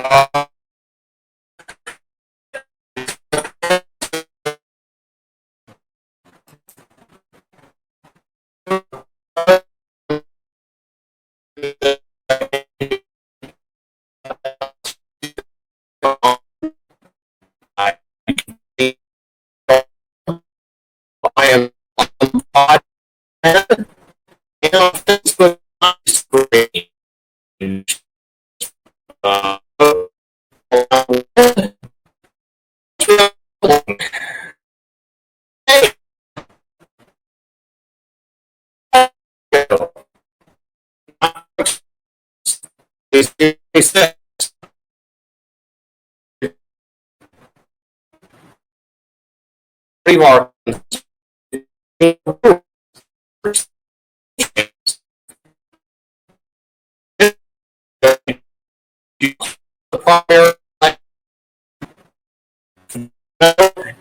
I am on podcast and on Facebook screen.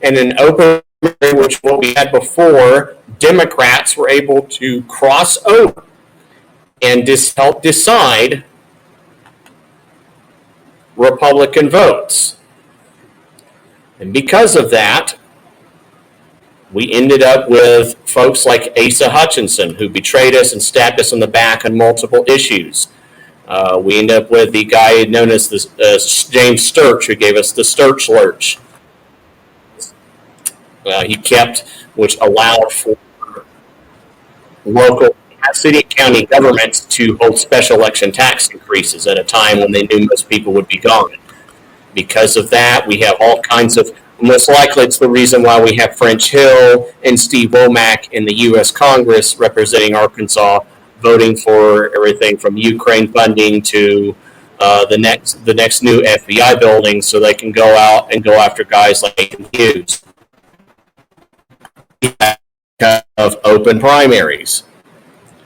In an open, which what we had before, Democrats were able to cross over and help decide Republican votes. And because of that, we ended up with folks like Asa Hutchinson, who betrayed us and stabbed us in the back on multiple issues. We ended up with the guy known as James Sturch, who gave us the Sturch Lurch. He kept, which allowed for local city and county governments to hold special election tax increases at a time when they knew most people would be gone. Because of that, we have all kinds of, most likely it's the reason why we have French Hill and Steve Womack in the U.S. Congress representing Arkansas, voting for everything from Ukraine funding to the next new FBI building, so they can go out and go after guys like Hughes. Of open primaries.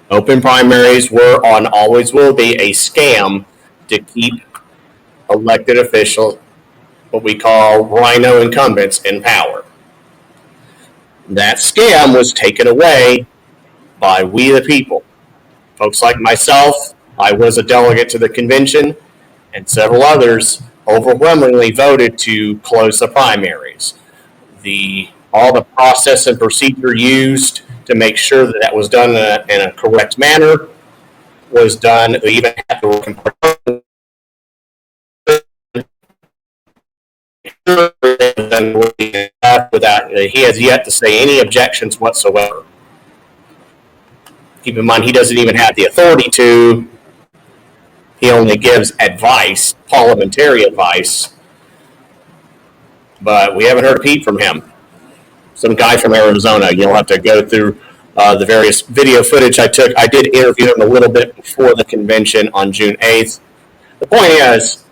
Open primaries were and always will be a scam to keep elected officials, what we call rhino incumbents, in power. That scam was taken away by we the people. Folks like myself, I was a delegate to the convention, and several others overwhelmingly voted to close the primaries. All the process and procedure used to make sure that was done in a correct manner was done. We even had to work without, he has yet to say any objections whatsoever. Keep in mind, he doesn't even have the authority to. He only gives advice, parliamentary advice. But we haven't heard a peep from him. Some guy from Arizona. You'll have to go through the various video footage I took. I did interview him a little bit before the convention on June 8th. The point is,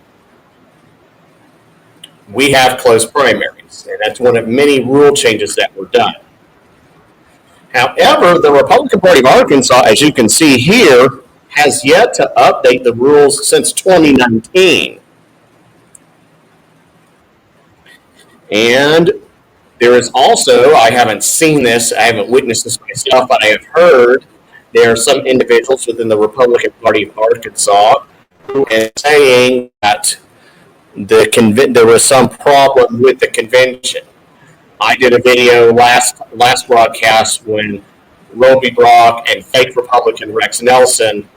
we have closed primaries, and that's one of many rule changes that were done. However, the Republican Party of Arkansas, as you can see here, has yet to update the rules since 2019. And there is also, I haven't seen this, I haven't witnessed this myself, but I have heard there are some individuals within the Republican Party of Arkansas who are saying that there was some problem with the convention. I did a video last broadcast when Roby Brock and fake Republican Rex Nelson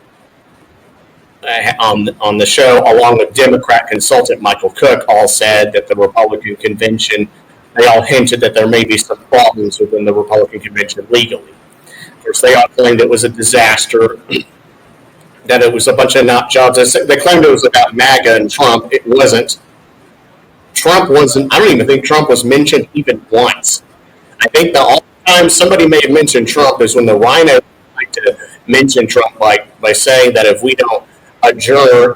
on the show, along with Democrat consultant Michael Cook, all said that the Republican convention, they all hinted that there may be some problems within the Republican convention legally. Of course, they all claimed it was a disaster, that it was a bunch of nut jobs. They claimed it was about MAGA and Trump. It wasn't. Trump wasn't. I don't even think Trump was mentioned even once. I think the only time somebody may have mentioned Trump is when the rhinos like to mention Trump by saying that if we don't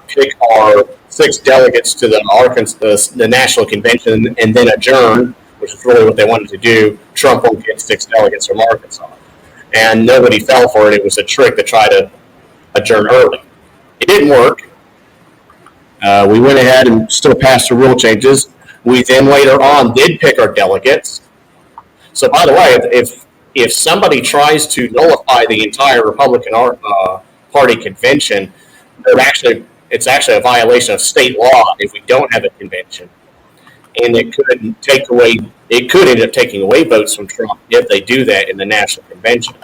pick our 6 delegates to the national convention and then adjourn, which is really what they wanted to do, Trump won't get 6 delegates from Arkansas. And nobody fell for it. It was a trick to try to adjourn early. It didn't work. We went ahead and still passed the rule changes. We then later on did pick our delegates. So by the way, if somebody tries to nullify the entire Republican Party convention, they're actually it's actually a violation of state law if we don't have a convention, and it could end up taking away votes from Trump if they do that in the national convention.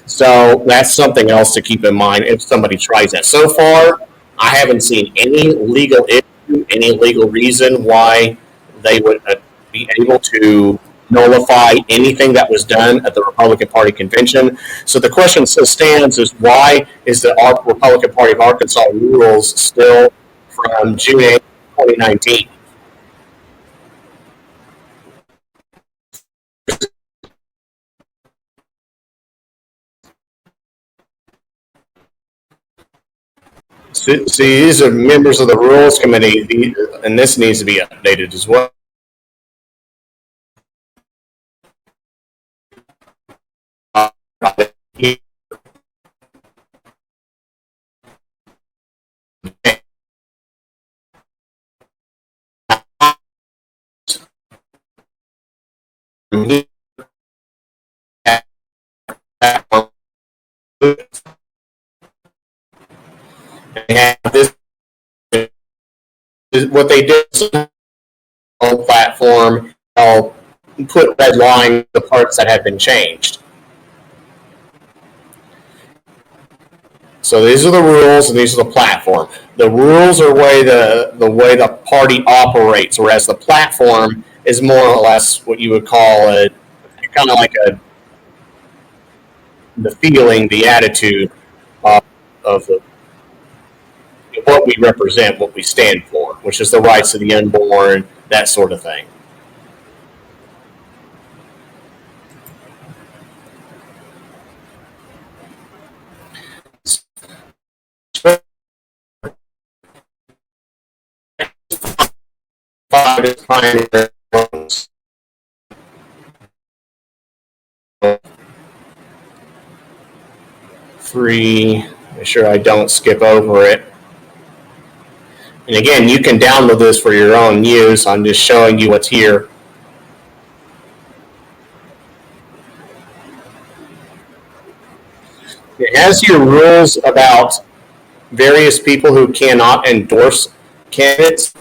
So that's something else to keep in mind if somebody tries that. So far, I haven't seen any legal issue, any legal reason why they would be able to nullify anything that was done at the Republican Party convention. So the question still stands: is why is the Republican Party of Arkansas rules still from June 8, 2019? See, these are members of the Rules Committee, and this needs to be updated as well. This is what they did on the platform. I'll put red line the parts that have been changed. So these are the rules, and these are the platform. The rules are the way the party operates, whereas the platform is more or less what you would call kind of like the feeling, the attitude of what we represent, what we stand for, which is the rights of the unborn, that sort of thing. Three, make sure I don't skip over it. And again, you can download this for your own use. I'm just showing you what's here. It has your rules about various people who cannot endorse candidates.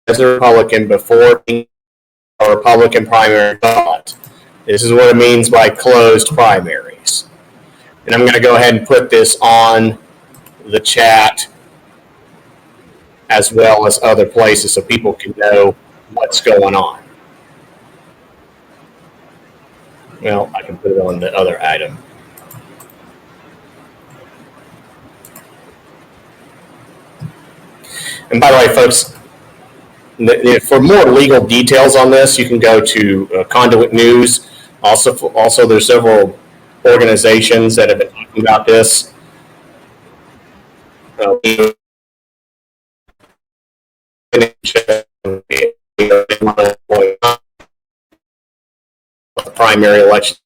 As a Republican before a Republican primary ballot. This is what it means by closed primaries. And I'm going to go ahead and put this on the chat as well as other places so people can know what's going on. Well, I can put it on the other item. And by the way, folks, for more legal details on this, you can go to Conduit News. Also, there's several organizations that have been talking about this. Primary election.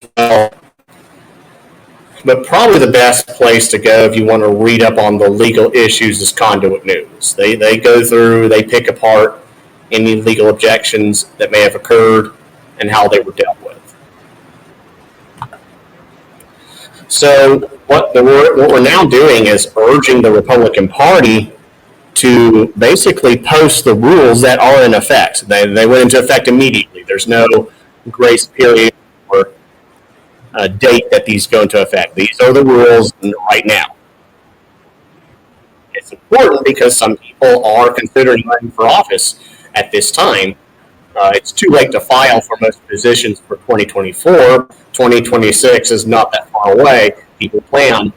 But probably the best place to go if you want to read up on the legal issues is Conduit News. They go through, they pick apart any legal objections that may have occurred and how they were dealt with. So what we're now doing is urging the Republican Party to basically post the rules that are in effect. They went into effect immediately. There's no grace period or a date that these go into effect. These are the rules right now. It's important because some people are considering running for office at this time. It's too late to file for most positions for 2024. 2026 is not that far away. People plan,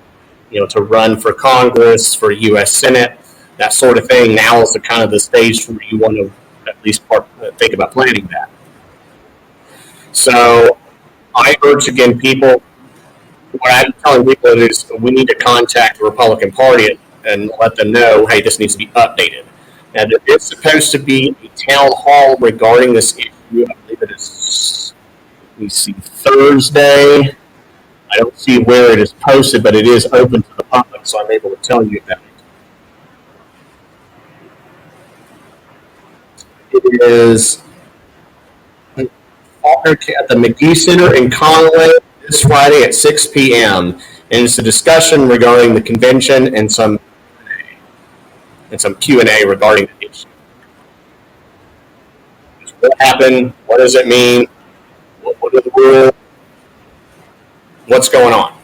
to run for Congress, for U.S. Senate, that sort of thing. Now is the kind of the stage where you want to at least think about planning that. So I urge again people. What I'm telling people is we need to contact the Republican Party and let them know, hey, this needs to be updated. And it's supposed to be a town hall regarding this issue. I believe it is, let me see, Thursday. I don't see where it is posted, but it is open to the public, so I'm able to tell you about it. It is at the McGee Center in Conway this Friday at 6 p.m. And it's a discussion regarding the convention and some Q&A regarding the issue. What happened? What does it mean? What are the rules? What's going on?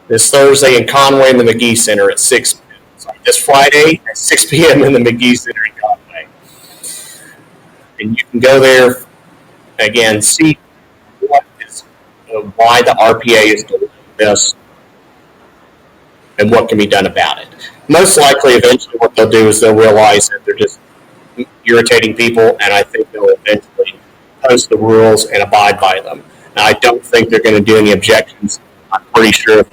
This Thursday in Conway in the McGee Center at 6 p.m. Sorry, this Friday at 6 p.m. in the McGee Center in Conway. And you can go there, again, see what is, why the RPA is doing this and what can be done about it. Most likely, eventually, what they'll do is they'll realize that they're just irritating people, and I think they'll eventually post the rules and abide by them. Now, I don't think they're going to do any objections. I'm pretty sure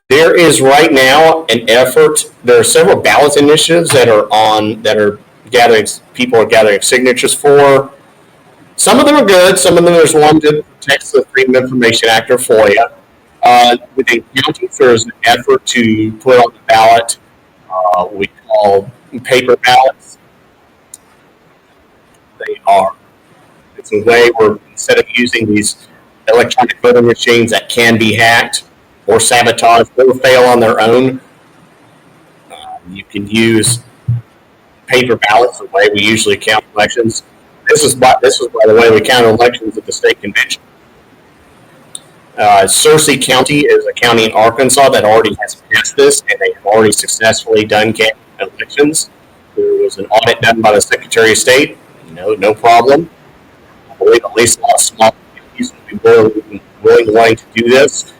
there is right now an effort. There are several ballot initiatives that are gathering. People are gathering signatures for. Some of them are good. Some of them, there's one that protects the Freedom of Information Act or FOIA. Within counties, there's an effort to put on the ballot we call paper ballots. It's a way where instead of using these electronic voting machines that can be hacked or sabotaged or fail on their own, you can use paper ballots, the way we usually count elections. This is by the way we count elections at the state convention. Searcy County is a county in Arkansas that already has passed this, and they have already successfully done elections. There was an audit done by the Secretary of State. No problem. I believe at least a lot of small counties will be willing to do this.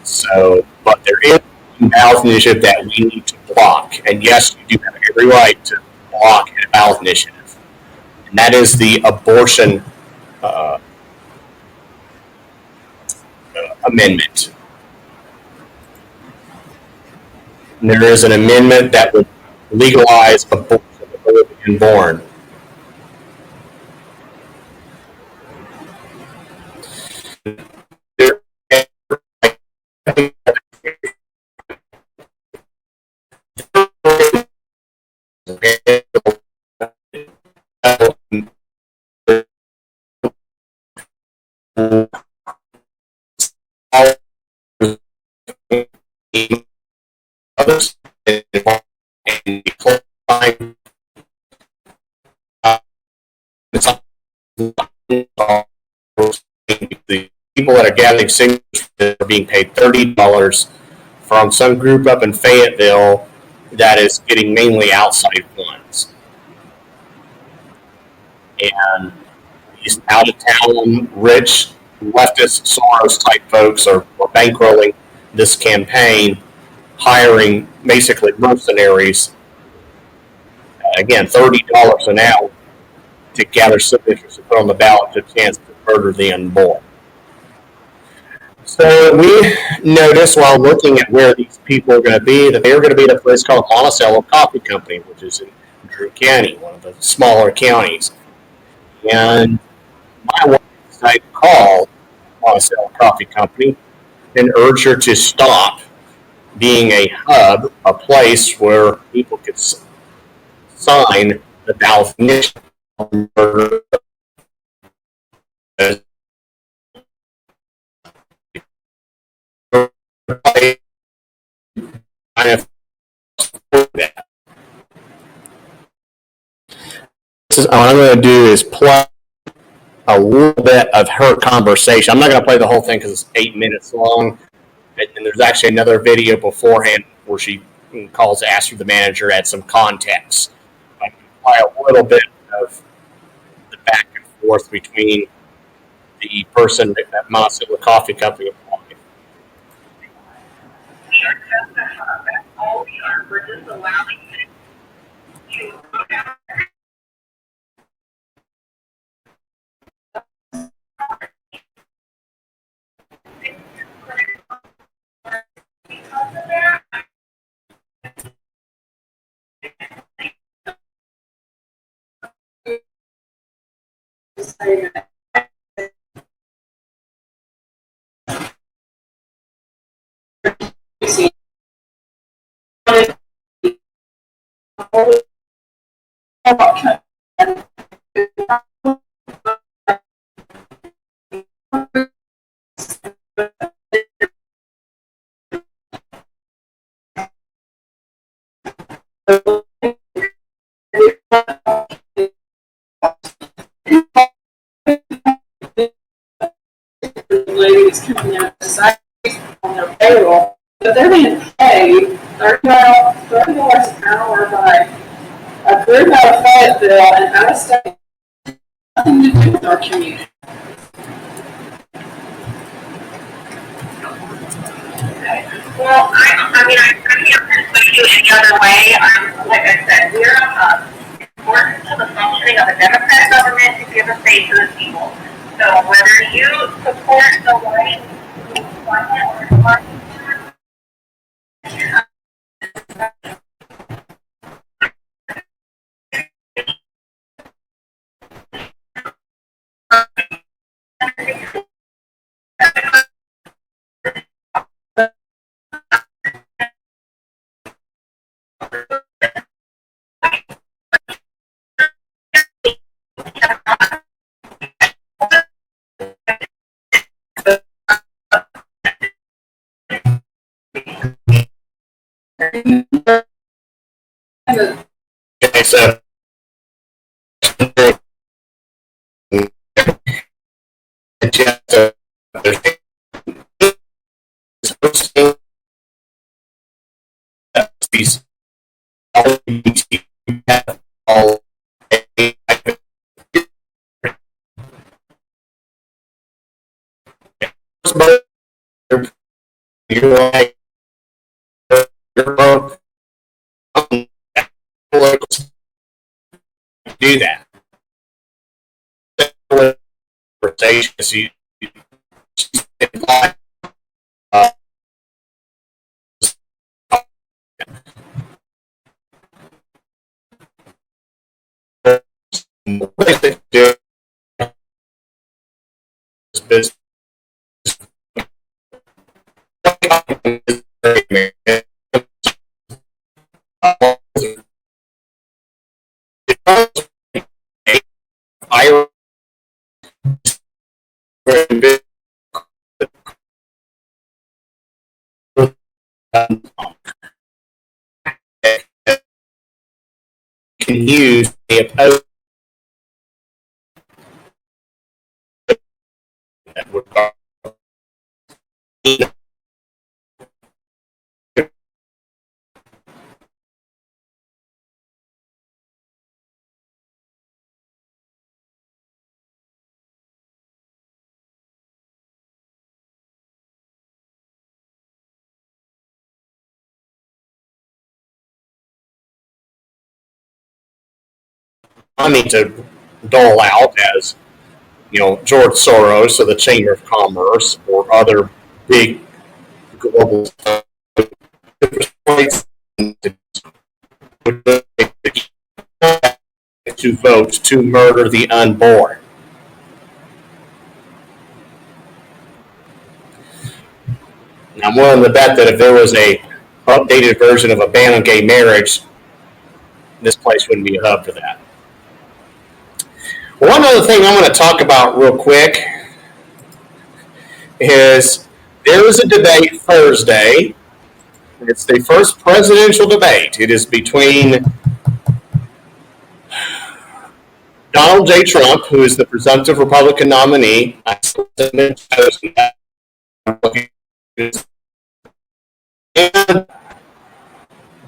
So, but there is a ballot initiative that we need to block, and yes, you do have every right to block a ballot initiative, and that is the abortion amendment. And there is an amendment that would legalize abortion of the unborn. The people that are gathering signatures are being paid $30 from some group up in Fayetteville that is getting mainly outside funds. And these out of town, rich, leftist Soros type folks are bankrolling this campaign, hiring basically mercenaries. Again, $30 an hour to gather signatures to put on the ballot to chance to murder the unborn. So we noticed while looking at where these people are going to be that they are going to be at a place called Monticello Coffee Company, which is in Drew County, one of the smaller counties. And my wife decided to call Monticello Coffee Company and urge her to stop being a hub, a place where people could sign the ballot initiative. What I'm going to do is play a little bit of her conversation. I'm not going to play the whole thing because it's 8 minutes long. And there's actually another video beforehand where she calls to ask for the manager, add some context. I can play a little bit of the back and forth between the person at Monticello Coffee Company. We're just allowing it to go down. ladies coming out on their payroll, but they're being paid $30 an hour by a group out of Fayetteville and out of state, nothing to do with our community. Well, I can't persuade you any other way. Like I said, we're important to the functioning of a Democrat government to give a say to the people. So whether you support the white climate or not, Okay, so these all you're like you're do that. Business. I can use the opposed money to dole out as, George Soros or the Chamber of Commerce or other big global to vote to murder the unborn. And I'm willing to bet that if there was a updated version of a ban on gay marriage, this place wouldn't be a hub for that. One other thing I want to talk about real quick is there was a debate Thursday. It's the first presidential debate. It is between Donald J. Trump, who is the presumptive Republican nominee, and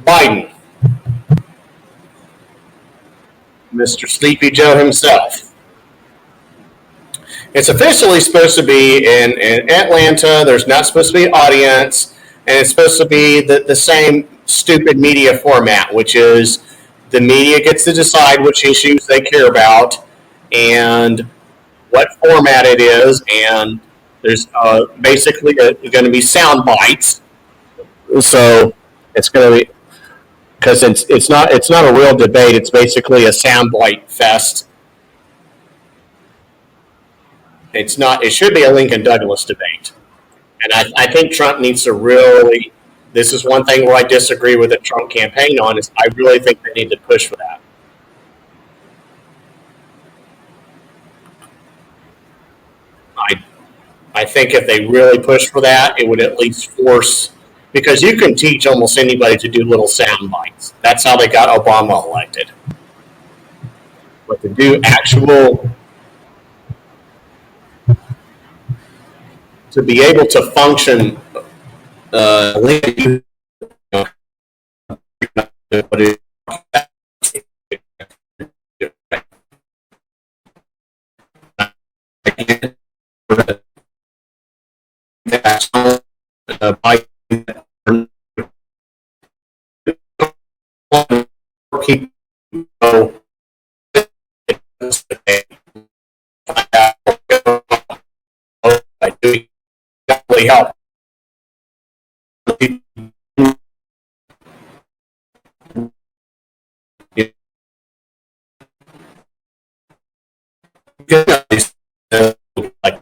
Biden, Mr. Sleepy Joe himself. It's officially supposed to be in Atlanta. There's not supposed to be an audience, and it's supposed to be the same stupid media format, which is the media gets to decide which issues they care about and what format it is, and there's basically going to be sound bites. So it's going to be, because it's not a real debate. It's basically a soundbite fest. It's not. It should be a Lincoln Douglas debate, and I think Trump needs to really. This is one thing where I disagree with the Trump campaign on is I really think they need to push for that. I think if they really push for that, it would at least force, because you can teach almost anybody to do little sound bites. That's how they got Obama elected. But to do actual, to be able to function, people I do definitely help. Like,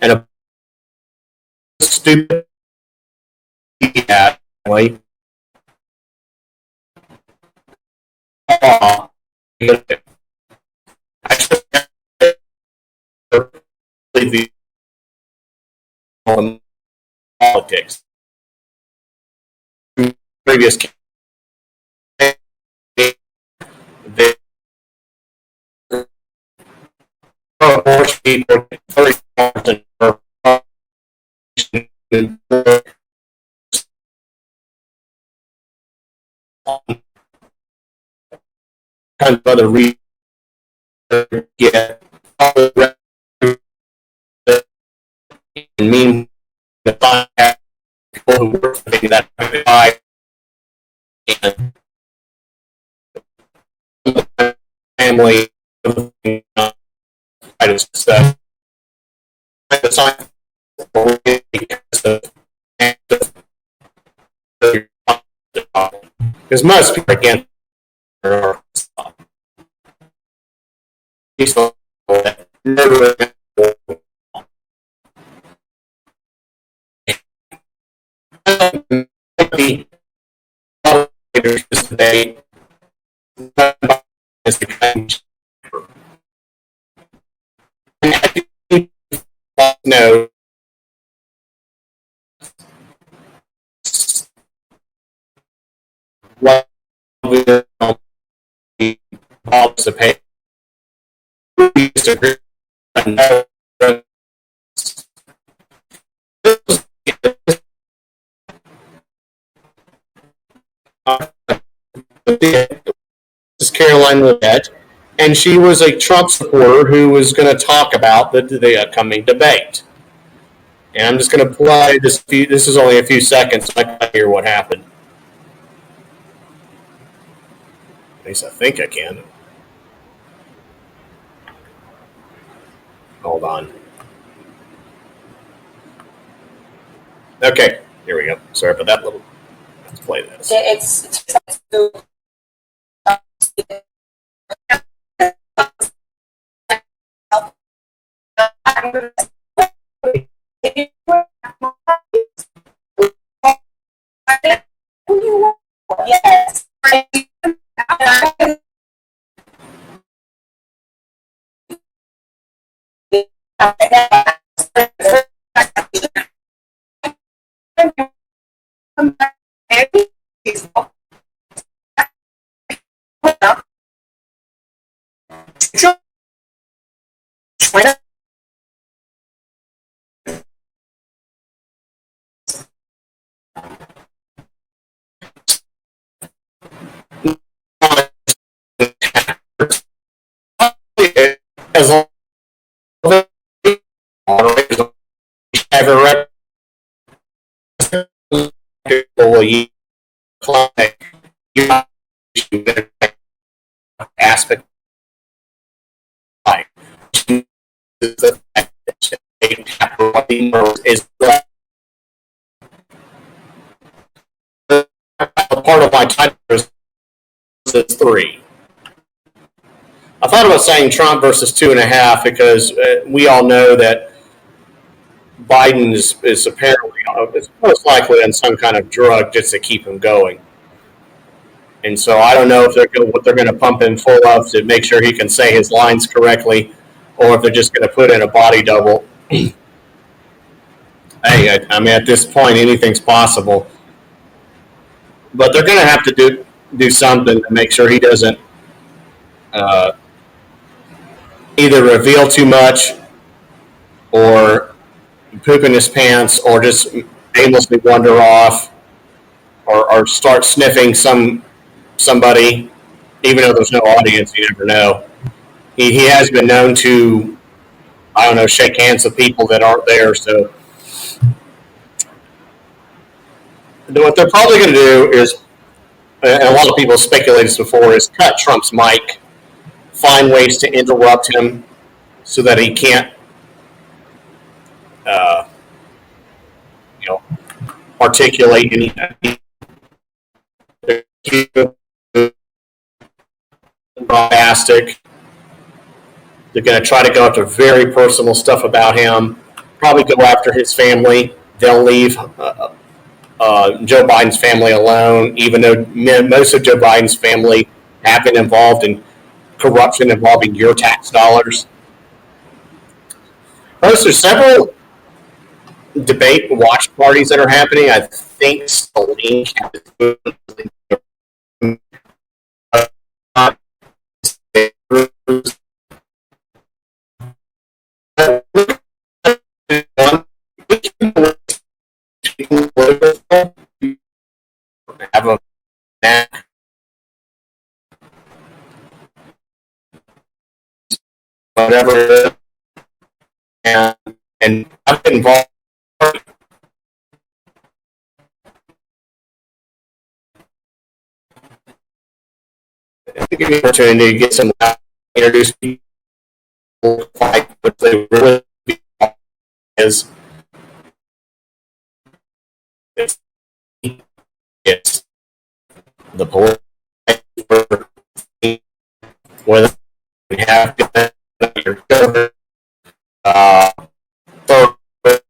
and a stupid way. The politics. Previous they force people 30,000 kind of other reasons get and mean the people who work for that and family stuff. Because most people again are today no what will be participate is Caroline Leggett, and she was a Trump supporter who was going to talk about the upcoming debate. And I'm just going to play this. This is only a few seconds, so I can hear what happened. At least I think I can. Hold on. Okay, here we go. Sorry about that little. Let's play this. It's yes. As long as ever aspect is part of my time is 3. I thought about saying Trump versus 2.5 because we all know that Biden is apparently is most likely on some kind of drug just to keep him going. And so I don't know if what they're going to pump him full of to make sure he can say his lines correctly, or if they're just going to put in a body double. Hey, I mean, at this point, anything's possible. But they're going to have to do something to make sure he doesn't either reveal too much, or poop in his pants, or just aimlessly wander off, or start sniffing somebody, even though there's no audience. You never know. He has been known to, I don't know, shake hands with people that aren't there. So what they're probably going to do is, and a lot of people have speculated this before, is cut Trump's mic, find ways to interrupt him so that he can't, articulate any bombastic. They're going to try to go after very personal stuff about him, probably go after his family. They'll leave Joe Biden's family alone, even though most of Joe Biden's family have been involved in corruption involving your tax dollars. Plus, there's several debate watch parties that are happening. I think the link have a whatever, and I've been involved. Give me an opportunity to get some introduce people, like what they really is. It's the police, whether we have your government,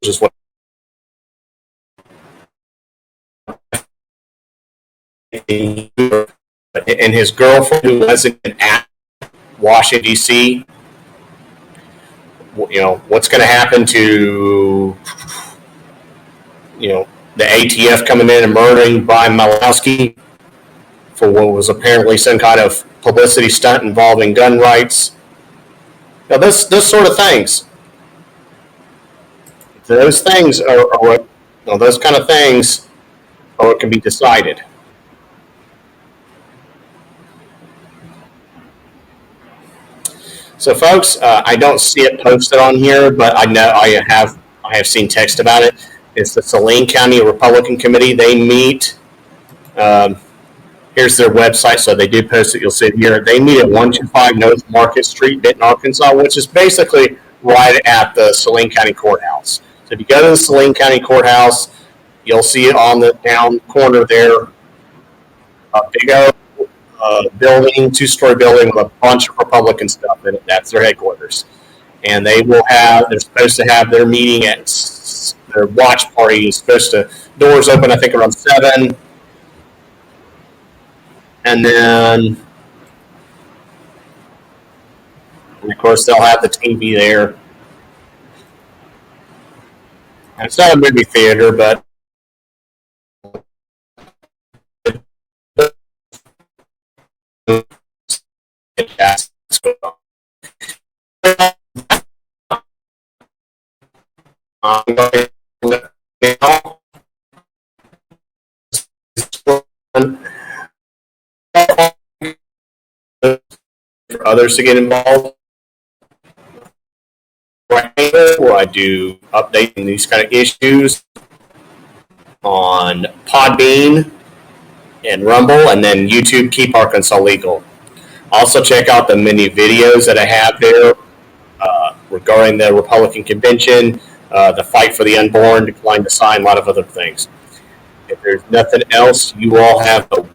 just what and his girlfriend, who wasn't at Washington D.C. What's going to happen to the ATF coming in and murdering Brian Malowski for what was apparently some kind of publicity stunt involving gun rights. Those sort of things. Those things are what those kind of things are what can be decided. So, folks, I don't see it posted on here, but I know I have seen text about it. It's the Saline County Republican Committee. They meet. Here's their website, so they do post it. You'll see it here. They meet at 125 North Market Street, Benton, Arkansas, which is basically right at the Saline County Courthouse. So if you go to the Saline County Courthouse, you'll see it on the down corner there. A big old building, two-story building with a bunch of Republican stuff in it. That's their headquarters. And they're supposed to have their meeting at their watch party is supposed to, doors open, I think, around 7. And then, of course, they'll have the TV there. And it's not a movie theater, but for others to get involved. Where I do updating these kind of issues on Podbean and Rumble, and then YouTube, Keep Arkansas Legal. Also, check out the many videos that I have there regarding the Republican convention, the fight for the unborn, decline to sign, a lot of other things. If there's nothing else, you all have a